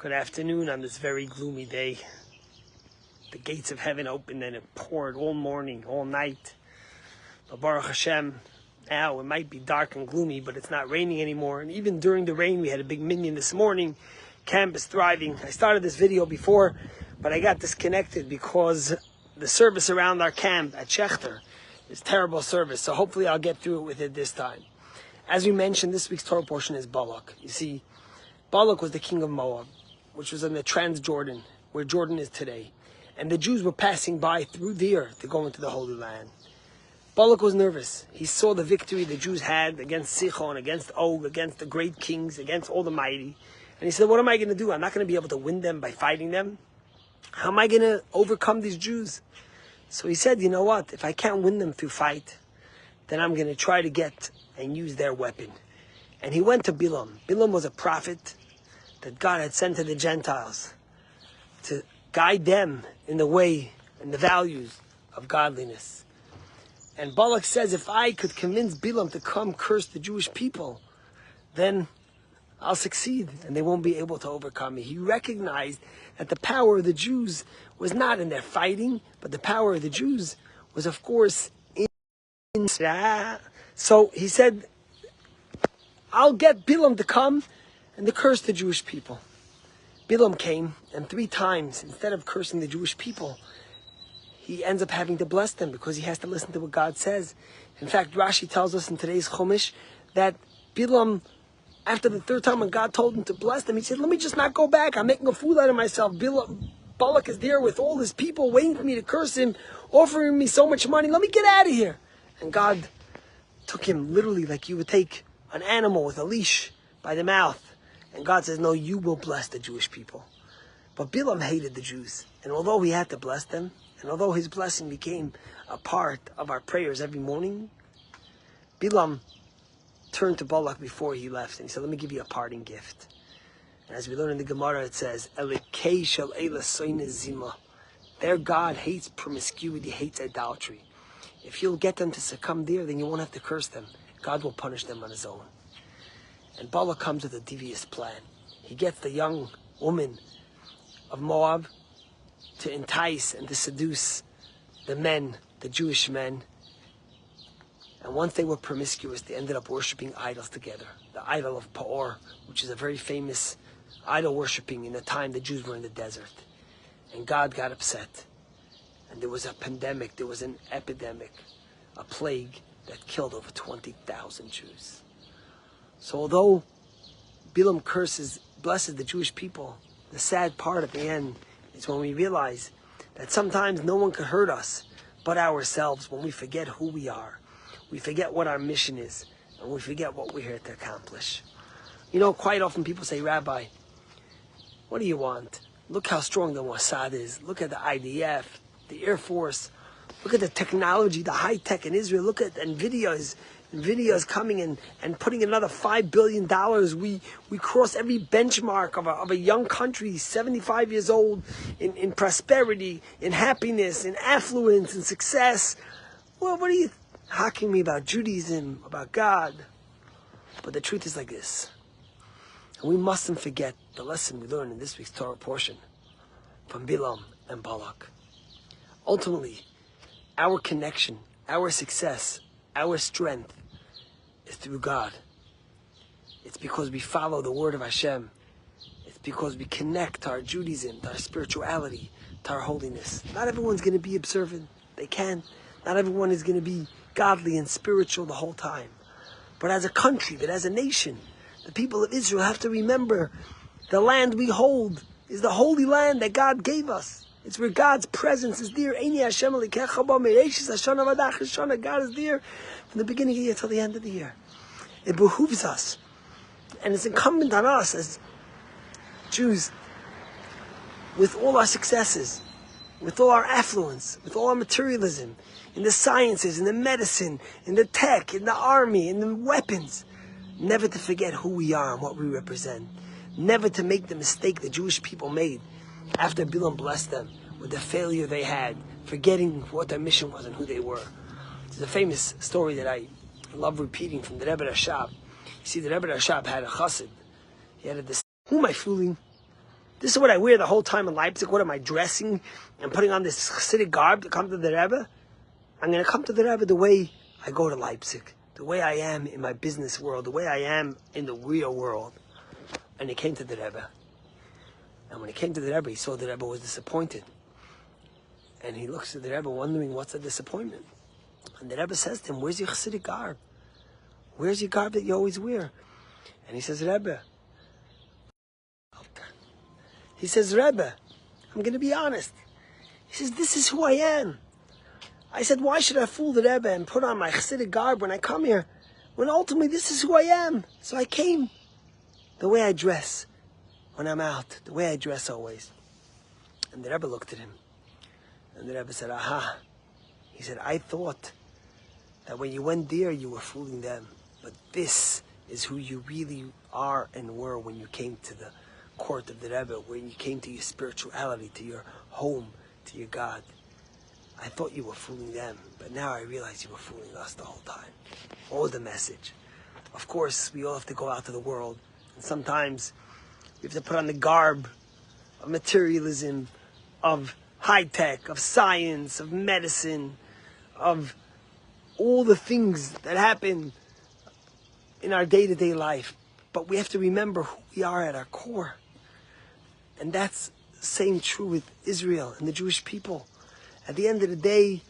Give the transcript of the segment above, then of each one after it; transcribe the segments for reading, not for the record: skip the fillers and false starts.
Good afternoon on this very gloomy day. The gates of heaven opened and it poured all morning, all night. But Baruch Hashem, now it might be dark and gloomy, but it's not raining anymore. And even during the rain, we had a big minyan this morning. Camp is thriving. I started this video before, but I got disconnected because the service around our camp at Schechter is terrible service. So hopefully I'll get through it with it this time. As we mentioned, this week's Torah portion is Balak. You see, Balak was the king of Moab, which was in the Transjordan, where Jordan is today. And the Jews were passing by through there to go into the Holy Land. Balak was nervous. He saw the victory the Jews had against Sichon, against Og, against the great kings, against all the mighty. And he said, what am I going to do? I'm not going to be able to win them by fighting them. How am I going to overcome these Jews? So he said, you know what? If I can't win them through fight, then I'm going to try to get and use their weapon. And he went to Bilaam. Bilaam was a prophet that God had sent to the Gentiles to guide them in the way and the values of godliness. And Balak says, if I could convince Bilaam to come curse the Jewish people, then I'll succeed and they won't be able to overcome me. He recognized that the power of the Jews was not in their fighting, but the power of the Jews was, of course, in. So he said, I'll get Bilaam to come and to curse the Jewish people. Bilaam came, and 3 times, instead of cursing the Jewish people, he ends up having to bless them because he has to listen to what God says. In fact, Rashi tells us in today's Chumash that Bilaam, after the 3rd time when God told him to bless them, he said, let me just not go back. I'm making a fool out of myself. Balak is there with all his people waiting for me to curse him, offering me so much money. Let me get out of here. And God took him literally like you would take an animal with a leash by the mouth. And God says, no, you will bless the Jewish people. But Bilaam hated the Jews. And although he had to bless them, and although his blessing became a part of our prayers every morning, Bilaam turned to Balak before he left. And he said, let me give you a parting gift. And as we learn in the Gemara, it says, Elikei shel eila soine zima. Their God hates promiscuity, hates idolatry. If you'll get them to succumb there, then you won't have to curse them. God will punish them on his own. And Balak comes with a devious plan. He gets the young woman of Moab to entice and to seduce the men, the Jewish men. And once they were promiscuous, they ended up worshipping idols together. The idol of Peor, which is a very famous idol worshipping in the time the Jews were in the desert. And God got upset. And there was a pandemic, there was an epidemic, a plague that killed over 20,000 Jews. So although Bilaam blesses the Jewish people, the sad part at the end is when we realize that sometimes no one could hurt us but ourselves when we forget who we are. We forget what our mission is, and we forget what we're here to accomplish. You know, quite often people say, Rabbi, what do you want? Look how strong the Mossad is. Look at the IDF, the Air Force. Look at the technology, the high tech in Israel. Look at NVIDIA is coming and putting another $5 billion. We cross every benchmark of a young country, 75 years old, in prosperity, in happiness, in affluence, in success. Well, what are you hacking me about Judaism, about God? But the truth is like this. And we mustn't forget the lesson we learned in this week's Torah portion from Bilaam and Balak. Ultimately, our connection, our success, our strength is through God. It's because we follow the word of Hashem. It's because we connect to our Judaism, to our spirituality, to our holiness. Not everyone's going to be observant. They can. Not everyone is going to be godly and spiritual the whole time. But as a country, but as a nation, the people of Israel have to remember the land we hold is the holy land that God gave us. It's where God's presence is there. God is there from the beginning of the year till the end of the year. It behooves us. And it's incumbent on us as Jews, with all our successes, with all our affluence, with all our materialism, in the sciences, in the medicine, in the tech, in the army, in the weapons, never to forget who we are and what we represent. Never to make the mistake the Jewish people made after Bilaam blessed them with the failure they had, forgetting what their mission was and who they were. There's a famous story that I love repeating from the Rebbe Rashab. You see, the Rebbe Rashab had a chassid. He had a who am I fooling? This is what I wear the whole time in Leipzig. What am I dressing and putting on this Hasidic garb to come to the Rebbe? I'm going to come to the Rebbe the way I go to Leipzig, the way I am in my business world, the way I am in the real world. And he came to the Rebbe. And when he came to the Rebbe, he saw the Rebbe was disappointed. And he looks at the Rebbe wondering, what's the disappointment? And the Rebbe says to him, where's your Hasidic garb? Where's your garb that you always wear? And he says, Rebbe. He says, Rebbe, I'm going to be honest. He says, this is who I am. I said, why should I fool the Rebbe and put on my Hasidic garb when I come here? When ultimately this is who I am. So I came. The way I dress when I'm out. The way I dress always. And the Rebbe looked at him. And the Rebbe said, aha. He said, I thought that when you went there, you were fooling them. But this is who you really are and were when you came to the court of the Rebbe, when you came to your spirituality, to your home, to your God. I thought you were fooling them, but now I realize you were fooling us the whole time. What was the message? Of course, we all have to go out to the world, and sometimes we have to put on the garb of materialism, of high-tech, of science, of medicine, of all the things that happen in our day-to-day life. But we have to remember who we are at our core. And that's the same true with Israel and the Jewish people. At the end of the day,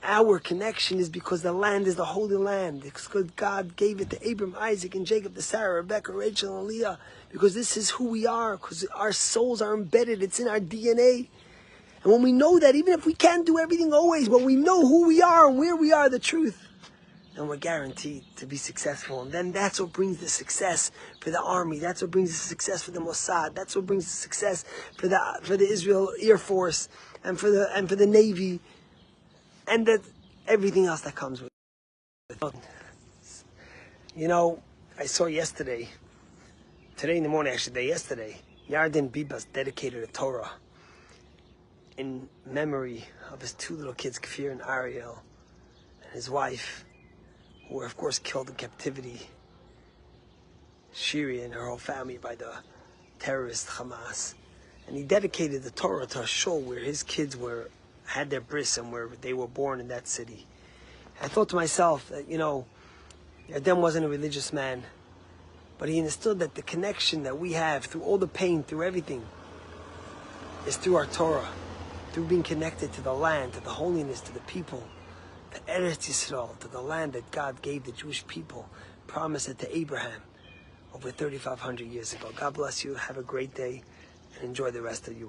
our connection is because the land is the holy land. It's because God gave it to Abraham, Isaac, and Jacob, to Sarah, Rebecca, Rachel, and Leah. Because this is who we are. Because our souls are embedded. It's in our DNA. And when we know that, even if we can't do everything always, when we know who we are and where we are, the truth, then we're guaranteed to be successful. And then that's what brings the success for the army. That's what brings the success for the Mossad. That's what brings the success for the Israel Air Force and for the Navy, and that everything else that comes with it. You know, I saw today in the morning, yesterday, Yarden Bibas dedicated a Torah in memory of his two little kids, Kfir and Ariel, and his wife, who were, of course, killed in captivity, Shiri and her whole family, by the terrorist Hamas. And he dedicated the Torah to a shul where his kids had their bris and where they were born in that city. I thought to myself that, Yarden wasn't a religious man, but he understood that the connection that we have through all the pain, through everything, is through our Torah, through being connected to the land, to the holiness, to the people, to Eretz Yisrael, to the land that God gave the Jewish people, promised it to Abraham over 3,500 years ago. God bless you. Have a great day and enjoy the rest of your week.